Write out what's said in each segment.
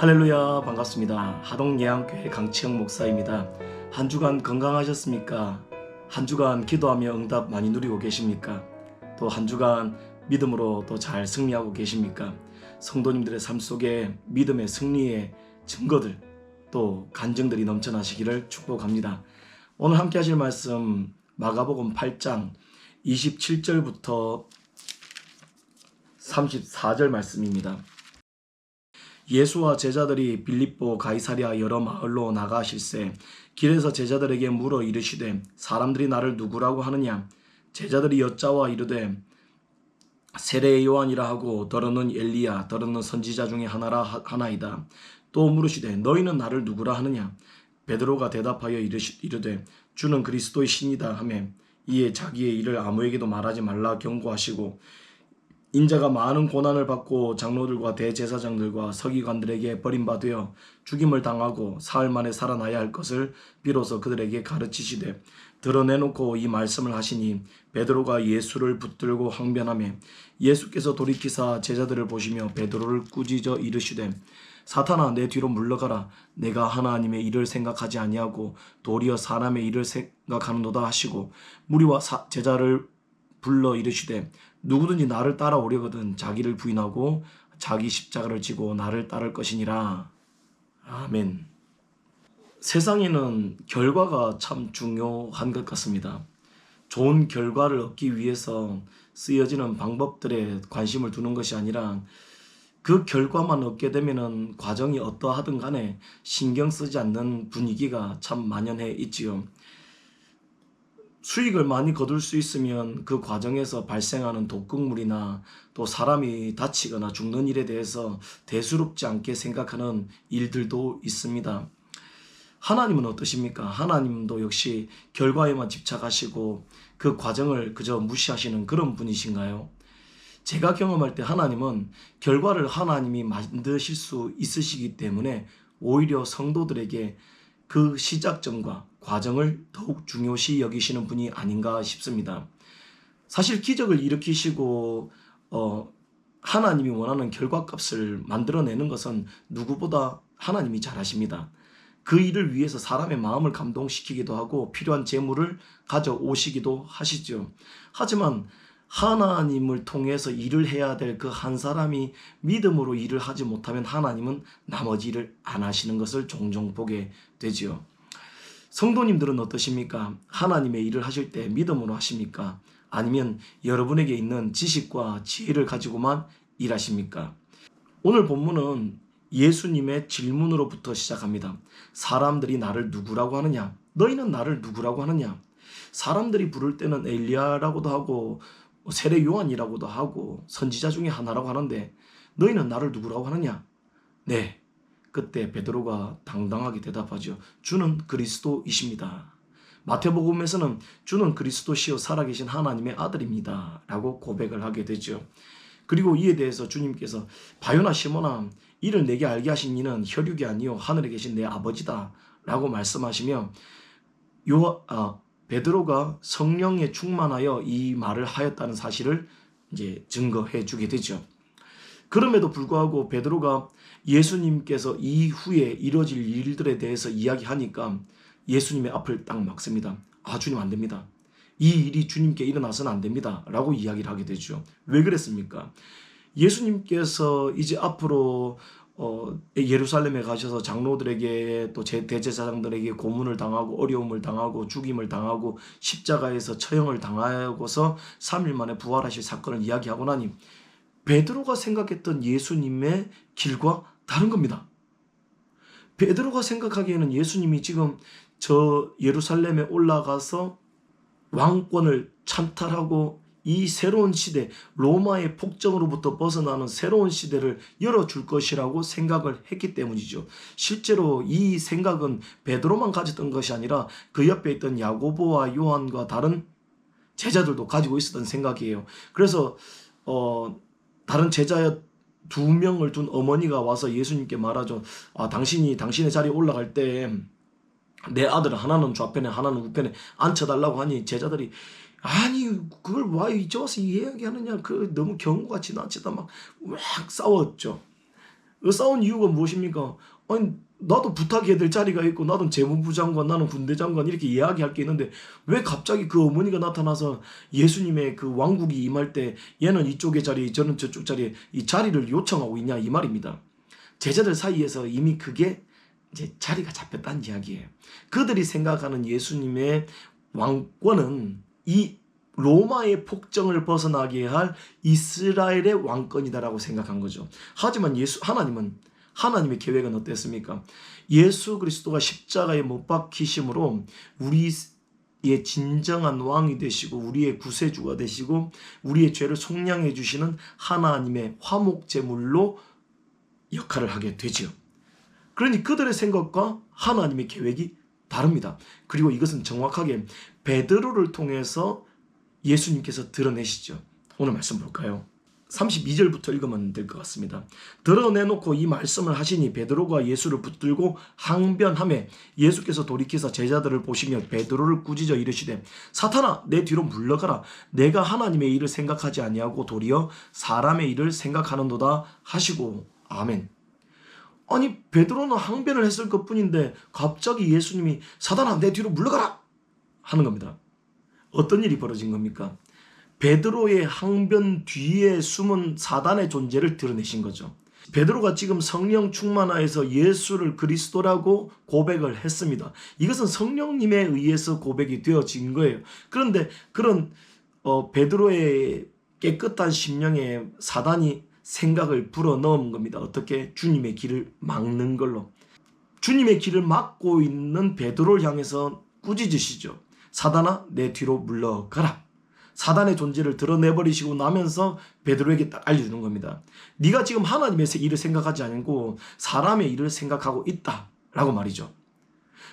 할렐루야, 반갑습니다. 하동예양교회 강치영 목사입니다. 한 주간 건강하셨습니까? 한 주간 기도하며 응답 많이 누리고 계십니까? 또 한 주간 믿음으로 또 잘 승리하고 계십니까? 성도님들의 삶 속에 믿음의 승리의 증거들 또 간증들이 넘쳐나시기를 축복합니다. 오늘 함께 하실 말씀 마가복음 8장 27절부터 34절 말씀입니다. 예수와 제자들이 빌립보 가이사랴 여러 마을로 나가실새 길에서 제자들에게 물어 이르시되 사람들이 나를 누구라고 하느냐? 제자들이 여짜와 이르되 세례의 요한이라 하고 더러는 엘리야 더러는 선지자 중에 하나이다. 또 물으시되 너희는 나를 누구라 하느냐? 베드로가 대답하여 이르되 주는 그리스도의 신이다 하며 이에 자기의 일을 아무에게도 말하지 말라 경고하시고 인자가 많은 고난을 받고 장로들과 대제사장들과 서기관들에게 버림받아 죽임을 당하고 사흘 만에 살아나야 할 것을 비로소 그들에게 가르치시되 드러내놓고 이 말씀을 하시니 베드로가 예수를 붙들고 항변하며 예수께서 돌이키사 제자들을 보시며 베드로를 꾸짖어 이르시되 사탄아 내 뒤로 물러가라. 내가 하나님의 일을 생각하지 아니하고 도리어 사람의 일을 생각하는도다 하시고 무리와 제자를 불러 이르시되 누구든지 나를 따라오려거든 자기를 부인하고 자기 십자가를 지고 나를 따를 것이니라. 아멘. 세상에는 결과가 참 중요한 것 같습니다. 좋은 결과를 얻기 위해서 쓰여지는 방법들에 관심을 두는 것이 아니라 그 결과만 얻게 되면은 과정이 어떠하든 간에 신경 쓰지 않는 분위기가 참 만연해 있지요. 수익을 많이 거둘 수 있으면 그 과정에서 발생하는 독극물이나 또 사람이 다치거나 죽는 일에 대해서 대수롭지 않게 생각하는 일들도 있습니다. 하나님은 어떠십니까? 하나님도 역시 결과에만 집착하시고 그 과정을 그저 무시하시는 그런 분이신가요? 제가 경험할 때 하나님은 결과를 하나님이 만드실 수 있으시기 때문에 오히려 성도들에게 그 시작점과 과정을 더욱 중요시 여기시는 분이 아닌가 싶습니다. 사실 기적을 일으키시고 하나님이 원하는 결과값을 만들어내는 것은 누구보다 하나님이 잘하십니다. 그 일을 위해서 사람의 마음을 감동시키기도 하고 필요한 재물을 가져오시기도 하시죠. 하지만 하나님을 통해서 일을 해야 될 그 한 사람이 믿음으로 일을 하지 못하면 하나님은 나머지 일을 안 하시는 것을 종종 보게 되지요. 성도님들은 어떠십니까? 하나님의 일을 하실 때 믿음으로 하십니까? 아니면 여러분에게 있는 지식과 지혜를 가지고만 일하십니까? 오늘 본문은 예수님의 질문으로부터 시작합니다. 사람들이 나를 누구라고 하느냐? 너희는 나를 누구라고 하느냐? 사람들이 부를 때는 엘리야라고도 하고 세례 요한이라고도 하고 선지자 중에 하나라고 하는데 너희는 나를 누구라고 하느냐? 네, 그때 베드로가 당당하게 대답하죠. 주는 그리스도이십니다. 마태복음에서는 주는 그리스도시요 살아계신 하나님의 아들입니다 라고 고백을 하게 되죠. 그리고 이에 대해서 주님께서 바요나 시몬아 이를 내게 알게 하신 이는 혈육이 아니요 하늘에 계신 내 아버지다 라고 말씀하시며 베드로가 성령에 충만하여 이 말을 하였다는 사실을 이제 증거해 주게 되죠. 그럼에도 불구하고 베드로가 예수님께서 이후에 이뤄질 일들에 대해서 이야기하니까 예수님의 앞을 딱 막습니다. 주님 안 됩니다. 이 일이 주님께 일어나서는 안 됩니다 라고 이야기를 하게 되죠. 왜 그랬습니까? 예수님께서 이제 앞으로 예루살렘에 가셔서 장로들에게 또 대제사장들에게 고문을 당하고 어려움을 당하고 죽임을 당하고 십자가에서 처형을 당하고서 3일 만에 부활하실 사건을 이야기하고 나니 베드로가 생각했던 예수님의 길과 다른 겁니다. 베드로가 생각하기에는 예수님이 지금 저 예루살렘에 올라가서 왕권을 찬탈하고 이 새로운 시대, 로마의 폭정으로부터 벗어나는 새로운 시대를 열어줄 것이라고 생각을 했기 때문이죠. 실제로 이 생각은 베드로만 가졌던 것이 아니라 그 옆에 있던 야고보와 요한과 다른 제자들도 가지고 있었던 생각이에요. 그래서 다른 제자 2명을 둔 어머니가 와서 예수님께 말하죠. 당신이 당신의 자리에 올라갈 때 내 아들을 하나는 좌편에 하나는 우편에 앉혀달라고 하니 제자들이 아니 그걸 왜 이제 와서 이야기하느냐 그 너무 경우가 지나치다 막 싸웠죠. 싸운 이유가 무엇입니까? 아니, 나도 부탁해야 될 자리가 있고, 나도 재무부 장관, 나는 군대 장관, 이렇게 이야기할 게 있는데, 왜 갑자기 그 어머니가 나타나서 예수님의 그 왕국이 임할 때 얘는 이쪽의 자리, 저는 저쪽 자리에 이 자리를 요청하고 있냐, 이 말입니다. 제자들 사이에서 이미 그게 이제 자리가 잡혔다는 이야기예요. 그들이 생각하는 예수님의 왕권은 이 로마의 폭정을 벗어나게 할 이스라엘의 왕권이다라고 생각한 거죠. 하지만 하나님의 계획은 어땠습니까? 예수 그리스도가 십자가에 못 박히심으로 우리의 진정한 왕이 되시고 우리의 구세주가 되시고 우리의 죄를 속량해 주시는 하나님의 화목제물로 역할을 하게 되죠. 그러니 그들의 생각과 하나님의 계획이 다릅니다. 그리고 이것은 정확하게 베드로를 통해서 예수님께서 드러내시죠. 오늘 말씀 볼까요? 32절부터 읽으면 될 것 같습니다. 드러내놓고 이 말씀을 하시니 베드로가 예수를 붙들고 항변하매 예수께서 돌이키사 제자들을 보시며 베드로를 꾸짖어 이르시되 사탄아 내 뒤로 물러가라. 내가 하나님의 일을 생각하지 아니하고 도리어 사람의 일을 생각하는도다 하시고 아멘. 아니, 베드로는 항변을 했을 것뿐인데 갑자기 예수님이 사탄아 내 뒤로 물러가라 하는 겁니다. 어떤 일이 벌어진 겁니까? 베드로의 항변 뒤에 숨은 사단의 존재를 드러내신 거죠. 베드로가 지금 성령 충만하여서 예수를 그리스도라고 고백을 했습니다. 이것은 성령님에 의해서 고백이 되어진 거예요. 그런데 그런 베드로의 깨끗한 심령에 사단이 생각을 불어넣은 겁니다. 어떻게? 주님의 길을 막는 걸로. 주님의 길을 막고 있는 베드로를 향해서 꾸짖으시죠. 사단아 내 뒤로 물러가라. 사단의 존재를 드러내버리시고 나면서 베드로에게 딱 알려주는 겁니다. 네가 지금 하나님의 일을 생각하지 않고 사람의 일을 생각하고 있다라고 말이죠.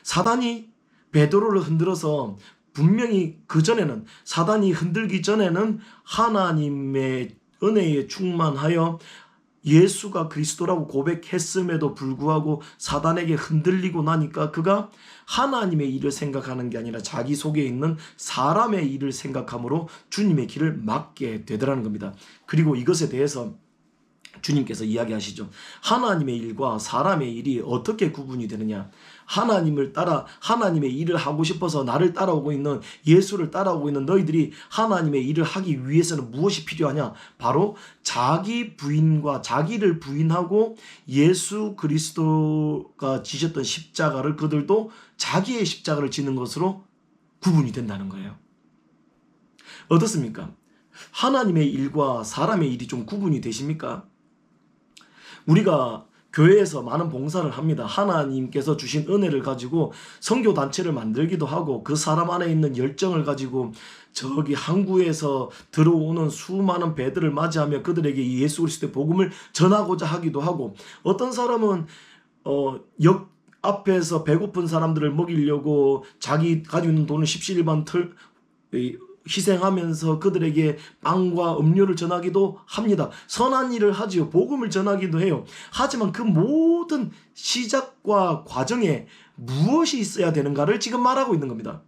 사단이 베드로를 흔들어서 분명히 그전에는 사단이 흔들기 전에는 하나님의 은혜에 충만하여 예수가 그리스도라고 고백했음에도 불구하고 사단에게 흔들리고 나니까 그가 하나님의 일을 생각하는 게 아니라 자기 속에 있는 사람의 일을 생각함으로 주님의 길을 막게 되더라는 겁니다. 그리고 이것에 대해서 주님께서 이야기하시죠. 하나님의 일과 사람의 일이 어떻게 구분이 되느냐? 하나님을 따라 하나님의 일을 하고 싶어서 나를 따라오고 있는 예수를 따라오고 있는 너희들이 하나님의 일을 하기 위해서는 무엇이 필요하냐? 바로 자기 부인과 자기를 부인하고 예수 그리스도가 지셨던 십자가를 그들도 자기의 십자가를 지는 것으로 구분이 된다는 거예요. 어떻습니까? 하나님의 일과 사람의 일이 좀 구분이 되십니까? 우리가 교회에서 많은 봉사를 합니다. 하나님께서 주신 은혜를 가지고 선교단체를 만들기도 하고 그 사람 안에 있는 열정을 가지고 저기 항구에서 들어오는 수많은 배들을 맞이하며 그들에게 예수 그리스도의 복음을 전하고자 하기도 하고 어떤 사람은 역 앞에서 배고픈 사람들을 먹이려고 자기 가지고 있는 돈을 십시일반 희생하면서 그들에게 빵과 음료를 전하기도 합니다. 선한 일을 하지요. 복음을 전하기도 해요. 하지만 그 모든 시작과 과정에 무엇이 있어야 되는가를 지금 말하고 있는 겁니다.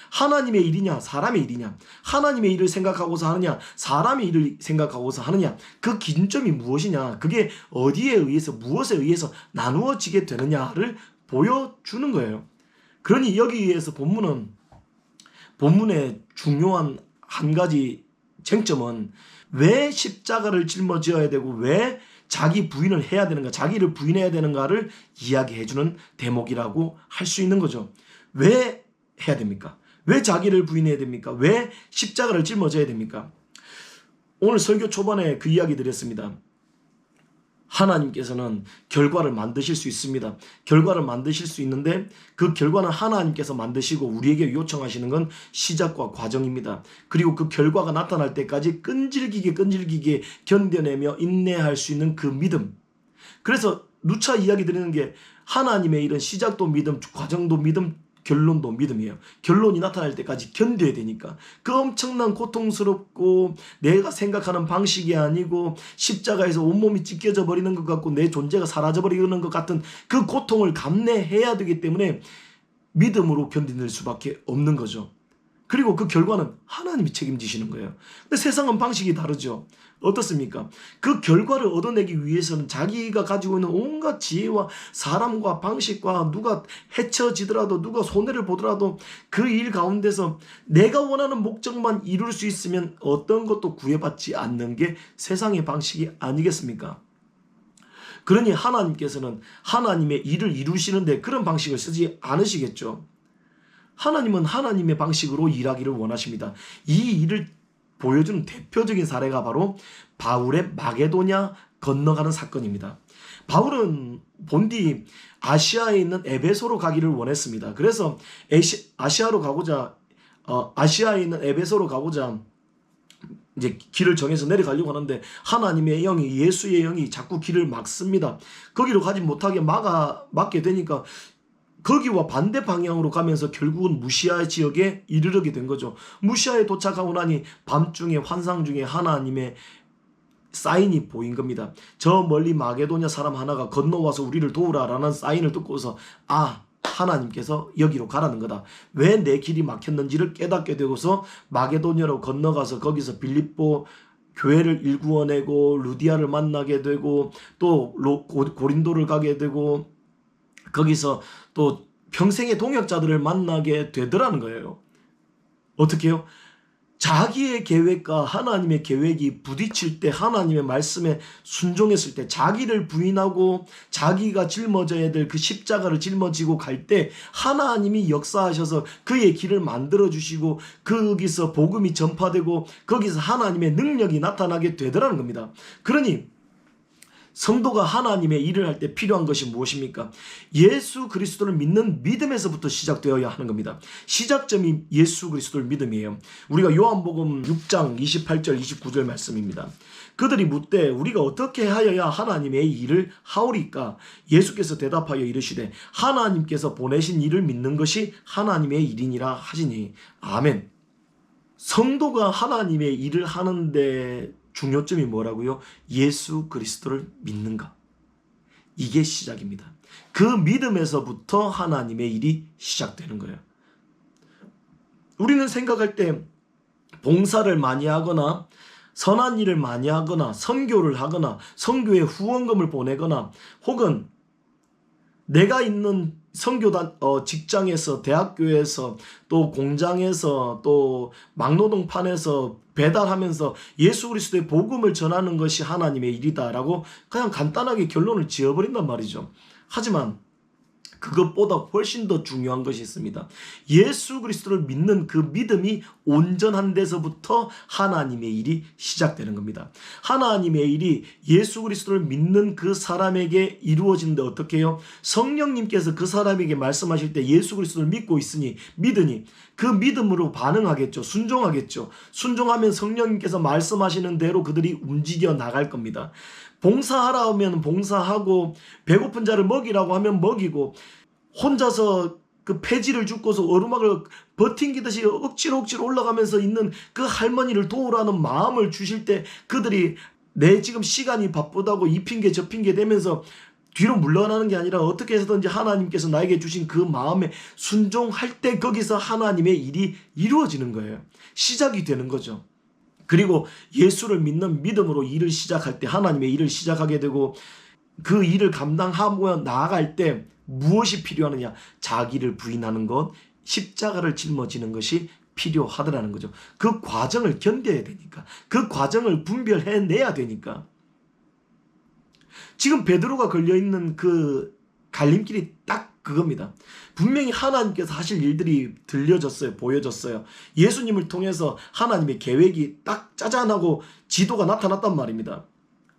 하나님의 일이냐 사람의 일이냐, 하나님의 일을 생각하고서 하느냐 사람의 일을 생각하고서 하느냐, 그 기준점이 무엇이냐, 그게 어디에 의해서 무엇에 의해서 나누어지게 되느냐를 보여주는 거예요. 그러니 여기에서 본문의 중요한 한 가지 쟁점은 왜 십자가를 짊어져야 되고 왜 자기 부인을 해야 되는가, 자기를 부인해야 되는가를 이야기해주는 대목이라고 할 수 있는 거죠. 왜 해야 됩니까? 왜 자기를 부인해야 됩니까? 왜 십자가를 짊어져야 됩니까? 오늘 설교 초반에 그 이야기 드렸습니다. 하나님께서는 결과를 만드실 수 있습니다. 결과를 만드실 수 있는데 그 결과는 하나님께서 만드시고 우리에게 요청하시는 건 시작과 과정입니다. 그리고 그 결과가 나타날 때까지 끈질기게 견뎌내며 인내할 수 있는 그 믿음. 그래서 누차 이야기 드리는 게 하나님의 일은 시작도 믿음, 과정도 믿음, 결론도 믿음이에요. 결론이 나타날 때까지 견뎌야 되니까. 그 엄청난 고통스럽고 내가 생각하는 방식이 아니고 십자가에서 온몸이 찢겨져 버리는 것 같고 내 존재가 사라져 버리는 것 같은 그 고통을 감내해야 되기 때문에 믿음으로 견딜 수밖에 없는 거죠. 그리고 그 결과는 하나님이 책임지시는 거예요. 근데 세상은 방식이 다르죠. 어떻습니까? 그 결과를 얻어내기 위해서는 자기가 가지고 있는 온갖 지혜와 사람과 방식과 누가 해쳐지더라도 누가 손해를 보더라도 그 일 가운데서 내가 원하는 목적만 이룰 수 있으면 어떤 것도 구애받지 않는 게 세상의 방식이 아니겠습니까? 그러니 하나님께서는 하나님의 일을 이루시는데 그런 방식을 쓰지 않으시겠죠. 하나님은 하나님의 방식으로 일하기를 원하십니다. 이 일을 보여주는 대표적인 사례가 바로 바울의 마게도냐 건너가는 사건입니다. 바울은 본디 아시아에 있는 에베소로 가기를 원했습니다. 그래서 아시아에 있는 에베소로 가고자 이제 길을 정해서 내려가려고 하는데 하나님의 영이, 예수의 영이 자꾸 길을 막습니다. 거기로 가지 못하게 막게 되니까 거기와 반대 방향으로 가면서 결국은 무시아 지역에 이르게 된 거죠. 무시아에 도착하고 나니 밤중에 환상 중에 하나님의 사인이 보인 겁니다. 저 멀리 마게도냐 사람 하나가 건너와서 우리를 도우라라는 사인을 듣고서 하나님께서 여기로 가라는 거다. 왜 내 길이 막혔는지를 깨닫게 되고서 마게도냐로 건너가서 거기서 빌립보 교회를 일구어내고 루디아를 만나게 되고 또 고린도를 가게 되고 거기서 또 평생의 동역자들을 만나게 되더라는 거예요. 어떻게 해요? 자기의 계획과 하나님의 계획이 부딪힐 때, 하나님의 말씀에 순종했을 때, 자기를 부인하고 자기가 짊어져야 될 그 십자가를 짊어지고 갈 때 하나님이 역사하셔서 그의 길을 만들어주시고 거기서 복음이 전파되고 거기서 하나님의 능력이 나타나게 되더라는 겁니다. 그러니 성도가 하나님의 일을 할 때 필요한 것이 무엇입니까? 예수 그리스도를 믿는 믿음에서부터 시작되어야 하는 겁니다. 시작점이 예수 그리스도를 믿음이에요. 우리가 요한복음 6장 28절 29절 말씀입니다. 그들이 묻되 우리가 어떻게 하여야 하나님의 일을 하오리까? 예수께서 대답하여 이르시되 하나님께서 보내신 일을 믿는 것이 하나님의 일이니라 하시니. 아멘. 성도가 하나님의 일을 하는데 중요점이 뭐라고요? 예수 그리스도를 믿는가? 이게 시작입니다. 그 믿음에서부터 하나님의 일이 시작되는 거예요. 우리는 생각할 때 봉사를 많이 하거나 선한 일을 많이 하거나 선교를 하거나 선교에 후원금을 보내거나 혹은 내가 있는 선교단 직장에서 대학교에서 또 공장에서 또 막노동판에서 배달하면서 예수 그리스도의 복음을 전하는 것이 하나님의 일이다라고 그냥 간단하게 결론을 지어버린단 말이죠. 하지만 그것보다 훨씬 더 중요한 것이 있습니다. 예수 그리스도를 믿는 그 믿음이 온전한 데서부터 하나님의 일이 시작되는 겁니다. 하나님의 일이 예수 그리스도를 믿는 그 사람에게 이루어지는데 어떻게 해요? 성령님께서 그 사람에게 말씀하실 때 예수 그리스도를 믿고 있으니 믿으니 그 믿음으로 반응하겠죠. 순종하겠죠. 순종하면 성령님께서 말씀하시는 대로 그들이 움직여 나갈 겁니다. 봉사하라 하면 봉사하고 배고픈 자를 먹이라고 하면 먹이고 혼자서 그 폐지를 줍고서 오르막을 버팅기듯이 억지로 올라가면서 있는 그 할머니를 도우라는 마음을 주실 때 그들이 내 지금 시간이 바쁘다고 이 핑계 저 핑계 대면서 뒤로 물러나는 게 아니라 어떻게 해서든지 하나님께서 나에게 주신 그 마음에 순종할 때 거기서 하나님의 일이 이루어지는 거예요. 시작이 되는 거죠. 그리고 예수를 믿는 믿음으로 일을 시작할 때 하나님의 일을 시작하게 되고 그 일을 감당하고 나아갈 때 무엇이 필요하느냐? 자기를 부인하는 것, 십자가를 짊어지는 것이 필요하더라는 거죠. 그 과정을 견뎌야 되니까. 그 과정을 분별해내야 되니까. 지금 베드로가 걸려있는 그 갈림길이 딱 그겁니다. 분명히 하나님께서 하실 일들이 들려졌어요. 보여졌어요. 예수님을 통해서 하나님의 계획이 딱 짜잔하고 지도가 나타났단 말입니다.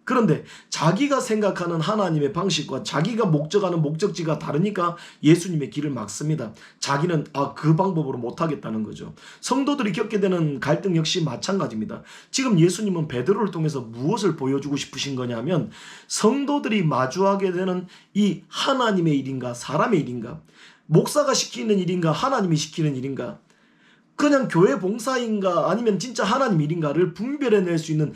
그런데 자기가 생각하는 하나님의 방식과 자기가 목적하는 목적지가 다르니까 예수님의 길을 막습니다. 자기는 그 방법으로 못하겠다는 거죠. 성도들이 겪게 되는 갈등 역시 마찬가지입니다. 지금 예수님은 베드로를 통해서 무엇을 보여주고 싶으신 거냐면 성도들이 마주하게 되는 이 하나님의 일인가 사람의 일인가, 목사가 시키는 일인가 하나님이 시키는 일인가, 그냥 교회 봉사인가 아니면 진짜 하나님 일인가를 분별해낼 수 있는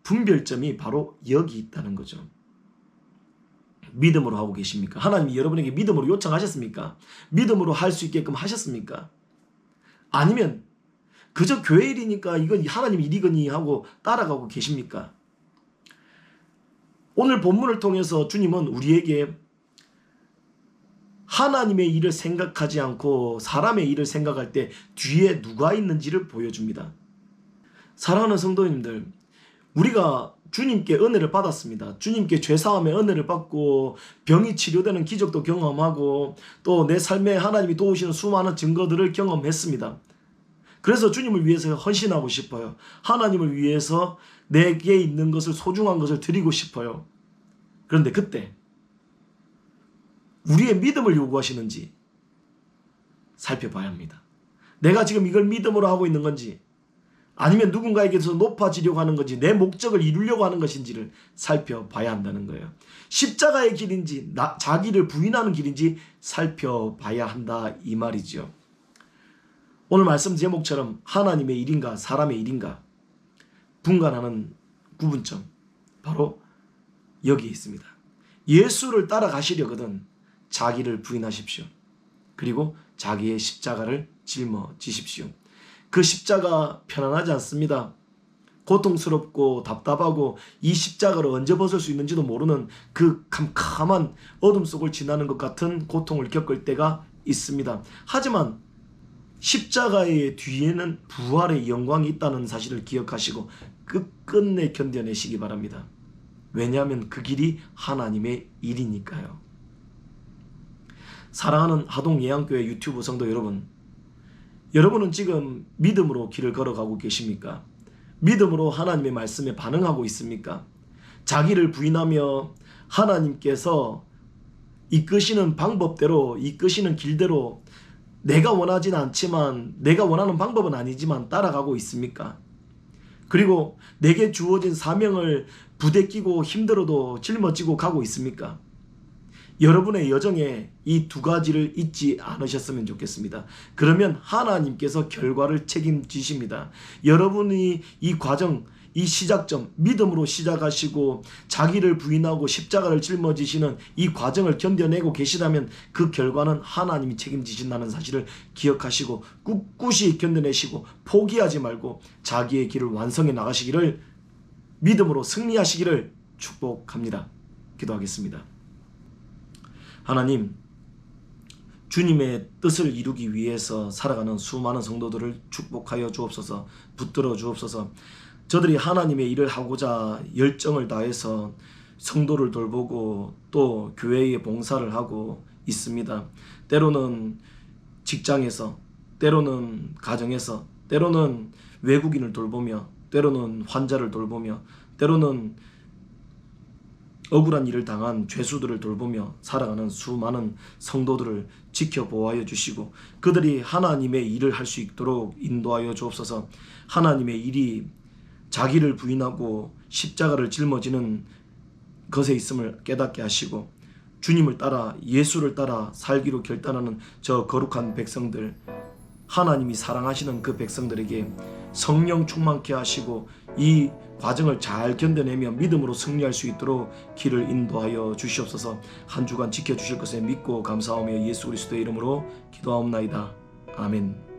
분별점이 바로 여기 있다는 거죠. 믿음으로 하고 계십니까? 하나님이 여러분에게 믿음으로 요청하셨습니까? 믿음으로 할 수 있게끔 하셨습니까? 아니면 그저 교회 일이니까 이건 하나님 일이거니 하고 따라가고 계십니까? 오늘 본문을 통해서 주님은 우리에게 하나님의 일을 생각하지 않고 사람의 일을 생각할 때 뒤에 누가 있는지를 보여줍니다. 사랑하는 성도님들, 우리가 주님께 은혜를 받았습니다. 주님께 죄사함의 은혜를 받고 병이 치료되는 기적도 경험하고 또 내 삶에 하나님이 도우시는 수많은 증거들을 경험했습니다. 그래서 주님을 위해서 헌신하고 싶어요. 하나님을 위해서 내게 있는 것을, 소중한 것을 드리고 싶어요. 그런데 그때 우리의 믿음을 요구하시는지 살펴봐야 합니다. 내가 지금 이걸 믿음으로 하고 있는 건지, 아니면 누군가에게서 높아지려고 하는 건지, 내 목적을 이루려고 하는 것인지를 살펴봐야 한다는 거예요. 십자가의 길인지 자기를 부인하는 길인지 살펴봐야 한다, 이 말이죠. 오늘 말씀 제목처럼 하나님의 일인가 사람의 일인가 분간하는 구분점, 바로 여기에 있습니다. 예수를 따라가시려거든 자기를 부인하십시오. 그리고 자기의 십자가를 짊어지십시오. 그 십자가 편안하지 않습니다. 고통스럽고 답답하고 이 십자가를 언제 벗을 수 있는지도 모르는 그 캄캄한 어둠 속을 지나는 것 같은 고통을 겪을 때가 있습니다. 하지만 십자가의 뒤에는 부활의 영광이 있다는 사실을 기억하시고 끝끝내 견뎌내시기 바랍니다. 왜냐하면 그 길이 하나님의 일이니까요. 사랑하는 하동예양교회 유튜브 성도 여러분, 여러분은 지금 믿음으로 길을 걸어가고 계십니까? 믿음으로 하나님의 말씀에 반응하고 있습니까? 자기를 부인하며 하나님께서 이끄시는 방법대로, 이끄시는 길대로 내가 원하진 않지만, 내가 원하는 방법은 아니지만 따라가고 있습니까? 그리고 내게 주어진 사명을 부대끼고 힘들어도 짊어지고 가고 있습니까? 여러분의 여정에 이 두 가지를 잊지 않으셨으면 좋겠습니다. 그러면 하나님께서 결과를 책임지십니다. 여러분이 이 과정, 이 시작점, 믿음으로 시작하시고 자기를 부인하고 십자가를 짊어지시는 이 과정을 견뎌내고 계시다면 그 결과는 하나님이 책임지신다는 사실을 기억하시고 꿋꿋이 견뎌내시고 포기하지 말고 자기의 길을 완성해 나가시기를, 믿음으로 승리하시기를 축복합니다. 기도하겠습니다. 하나님, 주님의 뜻을 이루기 위해서 살아가는 수많은 성도들을 축복하여 주옵소서. 붙들어 주옵소서. 저들이 하나님의 일을 하고자 열정을 다해서 성도를 돌보고 또 교회의 봉사를 하고 있습니다. 때로는 직장에서, 때로는 가정에서, 때로는 외국인을 돌보며, 때로는 환자를 돌보며, 때로는 억울한 일을 당한 죄수들을 돌보며 살아가는 수많은 성도들을 지켜보아여 주시고 그들이 하나님의 일을 할 수 있도록 인도하여 주옵소서. 하나님의 일이 자기를 부인하고 십자가를 짊어지는 것에 있음을 깨닫게 하시고 주님을 따라, 예수를 따라 살기로 결단하는 저 거룩한 백성들, 하나님이 사랑하시는 그 백성들에게 성령 충만케 하시고 이 과정을 잘 견뎌내며 믿음으로 승리할 수 있도록 길을 인도하여 주시옵소서. 한 주간 지켜주실 것을 믿고 감사하며 예수 그리스도의 이름으로 기도하옵나이다. 아멘.